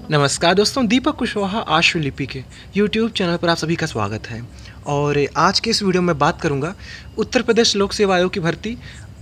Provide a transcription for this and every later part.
नमस्कार दोस्तों, दीपक कुशवाहा आशुलिपि के यूट्यूब चैनल पर आप सभी का स्वागत है। और आज के इस वीडियो में बात करूंगा उत्तर प्रदेश लोक सेवा आयोग की भर्ती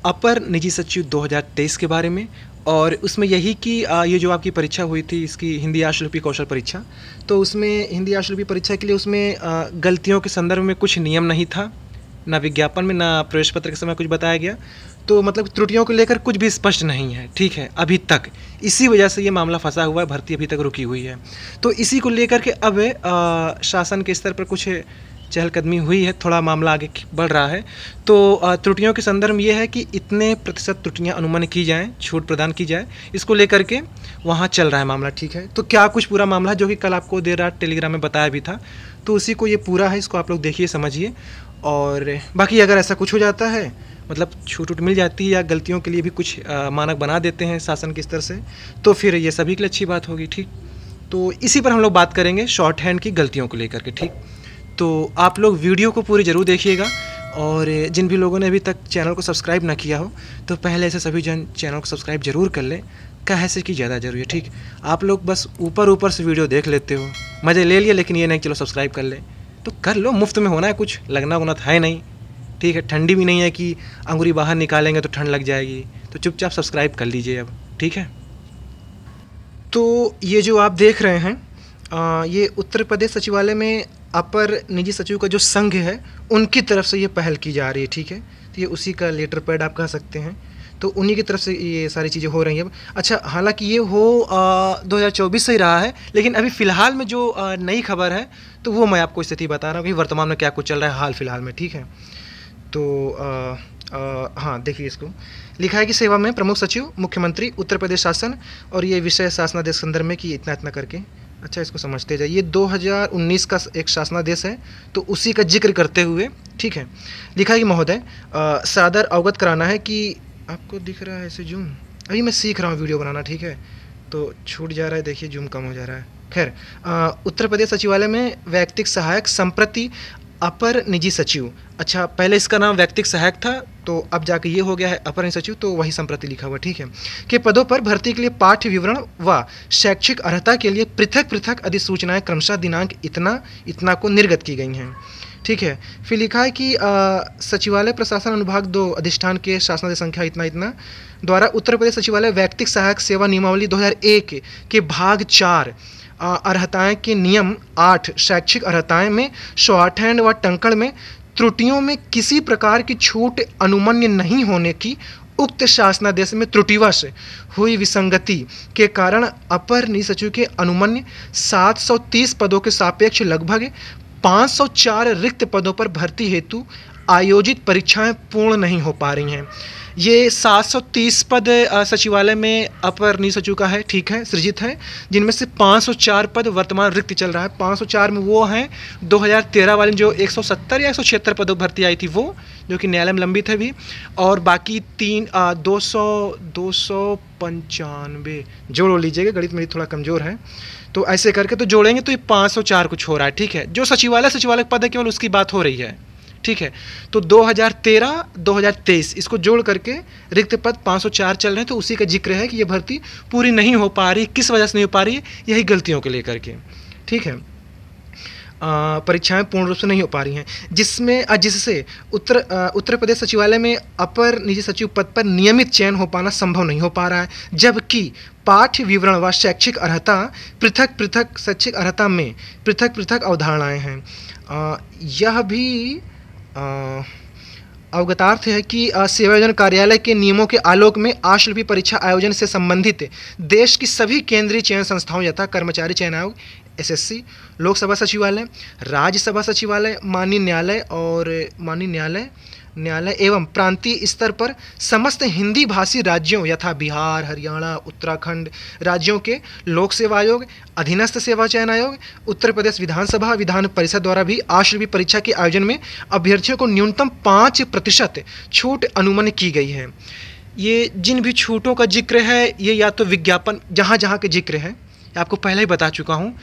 अपर निजी सचिव 2023 के बारे में। और उसमें यही कि ये जो आपकी परीक्षा हुई थी, इसकी हिंदी आशुलिपि कौशल परीक्षा, तो उसमें हिंदी आशुलिपि परीक्षा के लिए उसमें गलतियों के संदर्भ में कुछ नियम नहीं था, ना विज्ञापन में ना प्रवेश पत्र के समय कुछ बताया गया। तो मतलब त्रुटियों को लेकर कुछ भी स्पष्ट नहीं है, ठीक है, अभी तक। इसी वजह से ये मामला फंसा हुआ है, भर्ती अभी तक रुकी हुई है। तो इसी को लेकर के अब शासन के स्तर पर कुछ चहलकदमी हुई है, थोड़ा मामला आगे बढ़ रहा है। तो त्रुटियों के संदर्भ में ये है कि इतने प्रतिशत त्रुटियां अनुमान की जाएं, छूट प्रदान की जाए, इसको लेकर के वहाँ चल रहा है मामला, ठीक है। तो क्या कुछ पूरा मामला है, जो कि कल आपको देर रात टेलीग्राम में बताया भी था, तो उसी को ये पूरा है, इसको आप लोग देखिए, समझिए। और बाकी अगर ऐसा कुछ हो जाता है, मतलब छूट मिल जाती है या गलतियों के लिए भी कुछ मानक बना देते हैं शासन के स्तर से, तो फिर ये सभी के लिए अच्छी बात होगी, ठीक। तो इसी पर हम लोग बात करेंगे शॉर्ट हैंड की गलतियों को लेकर के, ठीक। तो आप लोग वीडियो को पूरी ज़रूर देखिएगा। और जिन भी लोगों ने अभी तक चैनल को सब्सक्राइब ना किया हो, तो पहले से सभी जन चैनल को सब्सक्राइब जरूर कर लें, कहे से कि ज़्यादा जरूरी है, ठीक। आप लोग बस ऊपर से वीडियो देख लेते हो, मज़े ले लिए, लेकिन ये नहीं चलो सब्सक्राइब कर लें, तो कर लो, मुफ्त में होना है, कुछ लगना होना था है नहीं, ठीक है। ठंडी भी नहीं है कि अंगूरी बाहर निकालेंगे तो ठंड लग जाएगी, तो चुपचाप सब्सक्राइब कर लीजिए अब, ठीक है। तो ये जो आप देख रहे हैं, ये उत्तर प्रदेश सचिवालय में अपर निजी सचिव का जो संघ है, उनकी तरफ से ये पहल की जा रही है, ठीक है। तो ये उसी का लेटर पैड आप कह सकते हैं, तो उन्हीं की तरफ से ये सारी चीज़ें हो रही हैं। अच्छा, हालांकि ये 2024 से ही रहा है, लेकिन अभी फ़िलहाल में जो नई खबर है, तो वो मैं आपको स्थिति बता रहा हूँ कि वर्तमान में क्या कुछ चल रहा है हाल फिलहाल में, ठीक है। तो हाँ, देखिए, इसको लिखा है कि सेवा में प्रमुख सचिव मुख्यमंत्री उत्तर प्रदेश शासन, और ये विषय शासनादेश संदर्भ में कि इतना करके। अच्छा, इसको समझते जाइए। ये 2019 का एक शासनादेश है, तो उसी का जिक्र करते हुए, ठीक है, लिखा है कि महोदय, सादर अवगत कराना है कि आपको दिख रहा है ऐसे जूम, अभी मैं सीख रहा हूँ वीडियो बनाना, ठीक है, तो छूट जा रहा है, देखिए जूम कम हो जा रहा है। खैर, उत्तर प्रदेश सचिवालय में व्यक्तिक सहायक संप्रति अपर निजी सचिव, अच्छा, पहले इसका नाम व्यक्तिक सहायक था, तो अब जाके ये हो गया है अपर निजी सचिव, तो वही संप्रति लिखा हुआ, ठीक है, के पदों पर भर्ती के लिए पाठ्य विवरण व शैक्षिक अर्हता के लिए पृथक पृथक अधिसूचनाएं क्रमशः दिनांक इतना को निर्गत की गई हैं, ठीक है। फिर लिखा है कि सचिवालय प्रशासन अनुभाग 2 अधिष्ठान के शासनादेश संख्या इतना द्वारा उत्तर प्रदेश सचिवालय व्यक्तिक सहायक सेवा नियमावली 2001 के भाग 4 अर्हताएं के नियम 8 शैक्षिक अर्हताएं में शॉर्टहैंड व टंकण में त्रुटियों में किसी प्रकार की छूट अनुमन्य नहीं होने की उक्त शासनादेश में त्रुटिवश हुई विसंगति के कारण अपर निजी सचिव के अनुमन्य 730 पदों के सापेक्ष लगभग 504 रिक्त पदों पर भर्ती हेतु आयोजित परीक्षाएं पूर्ण नहीं हो पा रही हैं। ये 730 पद सचिवालय में अपर निजी सचिव का है, ठीक है, सृजित है, जिनमें से 504 पद वर्तमान रिक्त चल रहा है। 504 में वो हैं 2013 वाले जो 170 या 176 पदों भर्ती आई थी, वो जो कि न्यायालय में लंबित है भी, और बाकी 295 जोड़ लीजिएगा, गणित मेरी थोड़ा कमज़ोर है, तो ऐसे करके तो जोड़ेंगे तो ये 504 कुछ हो रहा है, ठीक है। जो सचिवालय पद है केवल उसकी बात हो रही है, ठीक है। तो 2013-2023 इसको जोड़ करके रिक्त पद 504 चल रहे हैं, तो उसी का जिक्र है कि ये भर्ती पूरी नहीं हो पा रही, किस वजह से नहीं हो पा रही है, यही गलतियों को लेकर के, ठीक है। परीक्षाएं पूर्ण रूप से नहीं हो पा रही हैं, जिससे उत्तर प्रदेश सचिवालय में अपर निजी सचिव पद पर नियमित चयन हो पाना संभव नहीं हो पा रहा है, जबकि पाठ्य विवरण व शैक्षिक अर्हता पृथक पृथक शैक्षिक अर्हता में पृथक पृथक अवधारणाएं हैं। यह भी अवगतार्थ है कि सेवायोजन कार्यालय के नियमों के आलोक में आशुलिपि परीक्षा आयोजन से संबंधित देश की सभी केंद्रीय चयन संस्थाओं यथा कर्मचारी चयन आयोग, एसएससी, लोकसभा सचिवालय, राज्यसभा सचिवालय, माननीय न्यायालय एवं प्रांतीय स्तर पर समस्त हिंदी भाषी राज्यों यथा बिहार, हरियाणा, उत्तराखंड राज्यों के लोक सेवा आयोग, अधीनस्थ सेवा चयन आयोग, उत्तर प्रदेश विधानसभा विधान परिषद द्वारा भी आशुलिपि परीक्षा के आयोजन में अभ्यर्थियों को न्यूनतम 5% छूट अनुमन्य की गई है। ये जिन भी छूटों का जिक्र है, ये या तो विज्ञापन जहाँ के जिक्र है, आपको पहले ही बता चुका हूँ,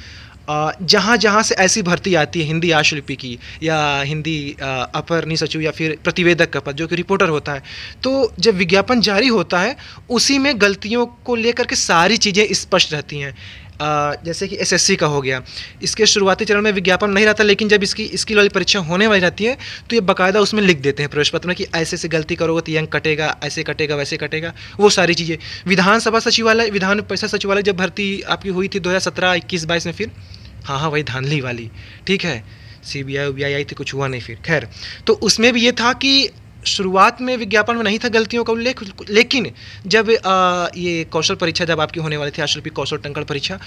जहाँ से ऐसी भर्ती आती है हिंदी आशुलिपि की या हिंदी अपर निजी सचिव या फिर प्रतिवेदक का पद जो कि रिपोर्टर होता है, तो जब विज्ञापन जारी होता है उसी में गलतियों को लेकर के सारी चीज़ें स्पष्ट रहती हैं। जैसे कि एसएससी का हो गया, इसके शुरुआती चरण में विज्ञापन नहीं रहता, लेकिन जब इसकी स्किल वाली परीक्षा होने वाली रहती है तो ये बाकायदा उसमें लिख देते हैं प्रवेश पत्र में कि ऐसे से गलती करोगे तो ये अंक कटेगा, ऐसे कटेगा, वैसे कटेगा, वो सारी चीज़ें। विधानसभा सचिवालय, विधान परिषद सचिवालय जब भर्ती आपकी हुई थी 2017, 21, 22 में, फिर हाँ वही धांधली वाली, ठीक है, CBI UBI आई थी, कुछ हुआ नहीं फिर, खैर। तो उसमें भी ये था कि शुरुआत में विज्ञापन में नहीं था गलतियों का उल्लेख, लेकिन जब ये कौशल परीक्षा जब आपकी होने वाली थी, आशुलिपि कौशल टंकण परीक्षा,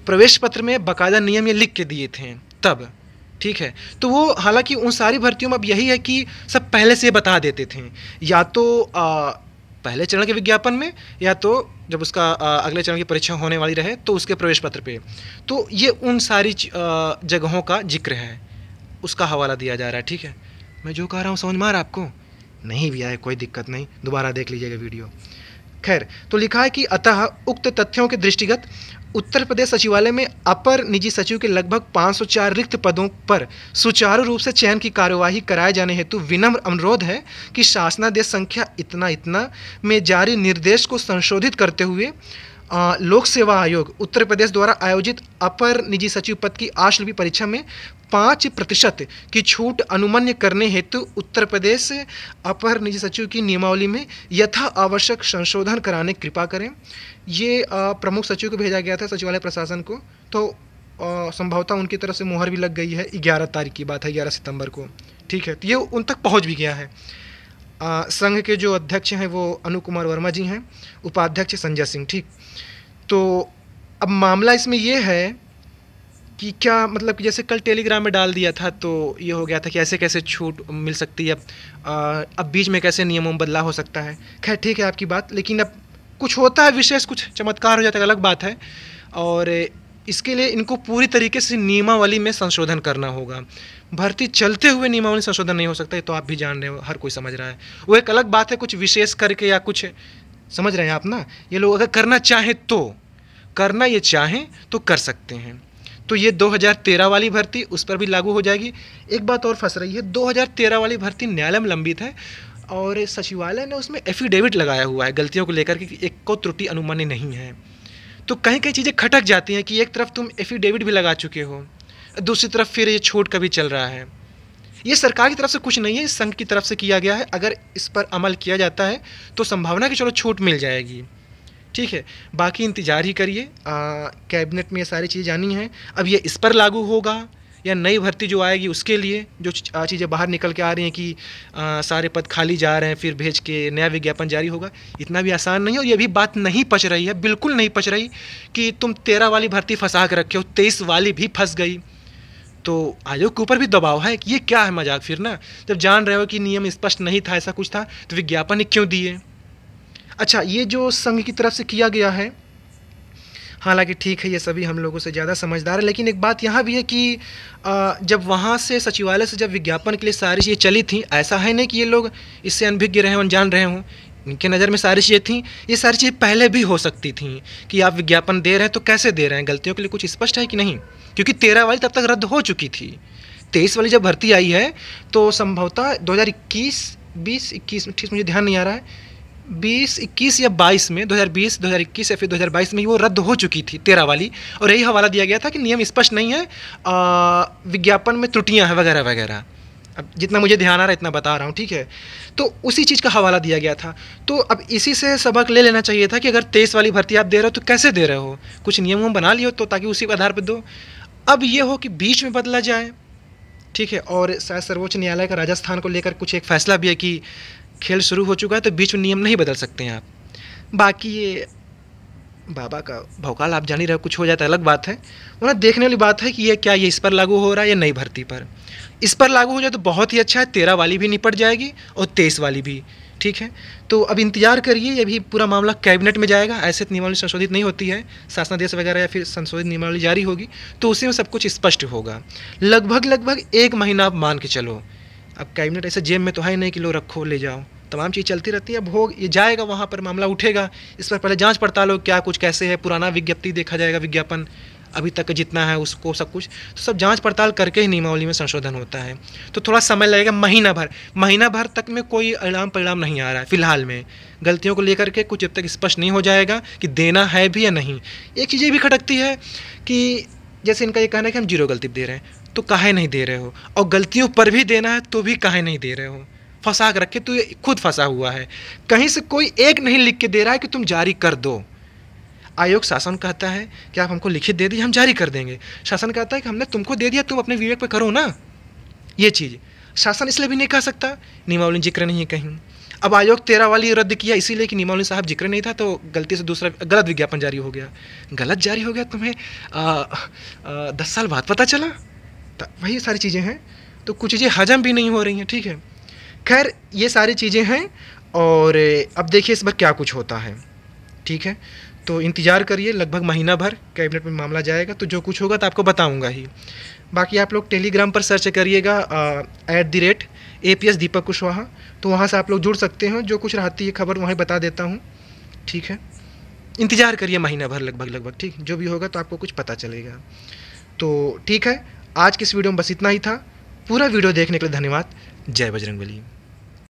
प्रवेश पत्र में बाकायदा नियम ये लिख के दिए थे तब, ठीक है। तो वो हालांकि उन सारी भर्तियों में अब यही है कि सब पहले से बता देते थे, या तो पहले चरण के विज्ञापन में, या तो जब उसका अगले चरण की परीक्षा होने वाली रहे तो उसके प्रवेश पत्र पे। तो ये उन सारी जगहों का जिक्र है, उसका हवाला दिया जा रहा है, ठीक है। मैं जो कह रहा हूँ समझ में आ रहा है आपको? नहीं भी आए कोई दिक्कत नहीं, दोबारा देख लीजिएगा वीडियो। खैर, तो लिखा है कि अतः उक्त तथ्यों के दृष्टिगत उत्तर प्रदेश सचिवालय में अपर निजी सचिव के लगभग 504 रिक्त पदों पर सुचारू रूप से चयन की कार्यवाही कराए जाने हेतु विनम्र अनुरोध है कि शासनादेश संख्या इतना इतना में जारी निर्देश को संशोधित करते हुए लोक सेवा आयोग उत्तर प्रदेश द्वारा आयोजित अपर निजी सचिव पद की आशुलिपि परीक्षा में 5% की छूट अनुमन्य करने हेतु उत्तर प्रदेश अपर निजी सचिव की नियमावली में यथा आवश्यक संशोधन कराने कृपा करें। ये प्रमुख सचिव को भेजा गया था, सचिवालय प्रशासन को, तो संभवतः उनकी तरफ से मुहर भी लग गई है। 11 तारीख की बात है, 11 सितंबर को, ठीक है। तो ये उन तक पहुंच भी गया है। संघ के जो अध्यक्ष हैं वो अनु कुमार वर्मा जी हैं, उपाध्यक्ष संजय सिंह, ठीक। तो अब मामला इसमें ये है कि क्या मतलब कि जैसे कल टेलीग्राम में डाल दिया था तो ये हो गया था कि ऐसे कैसे छूट मिल सकती है, अब बीच में कैसे नियमों में बदलाव हो सकता है। खैर ठीक है आपकी बात, लेकिन अब कुछ होता है विशेष, कुछ चमत्कार हो जाता है, अलग बात है। और इसके लिए इनको पूरी तरीके से नियमावली में संशोधन करना होगा। भर्ती चलते हुए नियमावली संशोधन नहीं हो सकता, ये तो आप भी जान रहे हो, हर कोई समझ रहा है। वो एक अलग बात है कुछ विशेष करके या कुछ, समझ रहे हैं आप ना। ये लोग अगर करना चाहें तो करना, ये चाहें तो कर सकते हैं। तो ये 2013 वाली भर्ती उस पर भी लागू हो जाएगी। एक बात और फंस रही है, 2013 वाली भर्ती न्यायालय में लंबित है और सचिवालय ने उसमें एफिडेविट लगाया हुआ है गलतियों को लेकर के, एक को त्रुटि अनुमान्य नहीं है। तो कहीं कहीं चीज़ें खटक जाती हैं कि एक तरफ तुम एफिडेविट भी लगा चुके हो, दूसरी तरफ फिर ये छूट का भी चल रहा है। ये सरकार की तरफ से कुछ नहीं है, इस संघ की तरफ से किया गया है। अगर इस पर अमल किया जाता है तो संभावना कि चलो छूट मिल जाएगी, ठीक है। बाकी इंतज़ार ही करिए, कैबिनेट में ये सारी चीज़ें जानी हैं। अब ये इस पर लागू होगा या नई भर्ती जो आएगी उसके लिए जो चीज़ें बाहर निकल के आ रही हैं कि सारे पद खाली जा रहे हैं, फिर भेज के नया विज्ञापन जारी होगा, इतना भी आसान नहीं है। और ये भी बात नहीं पच रही है, बिल्कुल नहीं पच रही कि तुम 13 वाली भर्ती फंसा के रखे हो, 23 वाली भी फंस गई। तो आयोग के ऊपर भी दबाव है कि ये क्या है मजाक फिर ना, जब जान रहे हो कि नियम स्पष्ट नहीं था, ऐसा कुछ था, तो विज्ञापन ही क्यों दिए। अच्छा, ये जो संघ की तरफ से किया गया है, हालांकि ठीक है, ये सभी हम लोगों से ज़्यादा समझदार है, लेकिन एक बात यहाँ भी है कि जब वहाँ से सचिवालय से जब विज्ञापन के लिए सारी चीज़ें चली थी, ऐसा है नहीं कि ये लोग इससे अनभिज्ञ रहे हों, अनजान रहे हों। इनके नज़र में सारी चीज़ें थी, ये सारी चीज़ें पहले भी हो सकती थी कि आप विज्ञापन दे रहे हैं तो कैसे दे रहे हैं, गलतियों के लिए कुछ स्पष्ट है कि नहीं। क्योंकि 13 वाली तब तक रद्द हो चुकी थी, 23 वाली जब भर्ती आई है तो संभवतः 2021, 20, 21 में, ठीक मुझे ध्यान नहीं आ रहा है, 20, 21 या 22 में, 2020, 2021 या फिर 2022 में वो रद्द हो चुकी थी 13 वाली। और यही हवाला दिया गया था कि नियम स्पष्ट नहीं है, विज्ञापन में त्रुटियां हैं वगैरह वगैरह। अब जितना मुझे ध्यान आ रहा है इतना बता रहा हूँ, ठीक है। तो उसी चीज़ का हवाला दिया गया था। तो अब इसी से सबक ले लेना चाहिए था कि अगर 23 वाली भर्ती आप दे रहे हो तो कैसे दे रहे हो, कुछ नियम हम बना लियो तो, ताकि उसी के आधार पर दो। अब ये हो कि बीच में बदला जाए, ठीक है। और शायद सर्वोच्च न्यायालय का राजस्थान को लेकर कुछ एक फैसला भी है कि खेल शुरू हो चुका है तो बीच में नियम नहीं बदल सकते हैं आप। बाकी ये बाबा का भौकाल आप जान ही रहे हो, कुछ हो जाता है अलग बात है, वरना देखने वाली बात है कि ये क्या, ये इस पर लागू हो रहा है या नई भर्ती पर। इस पर लागू हो जाए तो बहुत ही अच्छा है, 13 वाली भी निपट जाएगी और 23 वाली भी, ठीक है। तो अब इंतजार करिए, ये भी पूरा मामला कैबिनेट में जाएगा। ऐसे नियमावली संशोधित नहीं होती है, शासनादेश वगैरह या फिर संशोधित नियमावली जारी होगी तो उसी में सब कुछ स्पष्ट होगा। लगभग 1 महीना आप मान के चलो। अब कैबिनेट ऐसे जेब में तो है नहीं कि लो रखो ले जाओ, तमाम चीज़ चलती रहती है। अब हो ये जाएगा वहाँ पर, मामला उठेगा, इस पर पहले जांच पड़ताल हो क्या कुछ कैसे है, पुराना विज्ञप्ति देखा जाएगा, विज्ञापन अभी तक जितना है उसको सब कुछ, तो सब जांच पड़ताल करके ही नियमावली में संशोधन होता है। तो थोड़ा समय लगेगा, महीना भर तक में कोई परिणाम नहीं आ रहा है फिलहाल में। गलतियों को लेकर के कुछ जब तक स्पष्ट नहीं हो जाएगा कि देना है भी या नहीं। एक चीज़ ये भी खटकती है कि जैसे इनका ये कहना है कि हम 0 गलती दे रहे हैं, तो काहे नहीं दे रहे हो, और गलतियों पर भी देना है तो भी काहे नहीं दे रहे हो। फंसा के रखे, तो ये खुद फंसा हुआ है। कहीं से कोई एक नहीं लिख के दे रहा है कि तुम जारी कर दो। आयोग शासन कहता है कि आप हमको लिखित दे दीजिए, हम जारी कर देंगे। शासन कहता है कि हमने तुमको दे दिया, तुम अपने विवेक पे करो ना। ये चीज़ शासन इसलिए भी नहीं कह सकता, नियमावली जिक्र नहीं है कहीं। अब आयोग 13 वाली रद्द किया इसीलिए कि नियमावली साहब जिक्र नहीं था, तो गलती से दूसरा गलत विज्ञापन जारी हो गया। गलत जारी हो गया, तुम्हें 10 साल बाद पता चला। तो वही सारी चीज़ें हैं, तो कुछ चीज़ें हजम भी नहीं हो रही हैं। ठीक है, खैर ये सारी चीज़ें हैं, और अब देखिए इस बार क्या कुछ होता है। ठीक है, तो इंतज़ार करिए, लगभग महीना भर कैबिनेट में मामला जाएगा, तो जो कुछ होगा तो आपको बताऊंगा ही। बाकी आप लोग टेलीग्राम पर सर्च करिएगा @APS दीपक कुशवाहा, तो वहाँ से आप लोग जुड़ सकते हैं। जो कुछ रहती है खबर वहीं बता देता हूँ। ठीक है, इंतज़ार करिए महीना भर लगभग। ठीक, जो भी होगा तो आपको कुछ पता चलेगा। तो ठीक है, आज की इस वीडियो में बस इतना ही था। पूरा वीडियो देखने के लिए धन्यवाद। जय बजरंगबली।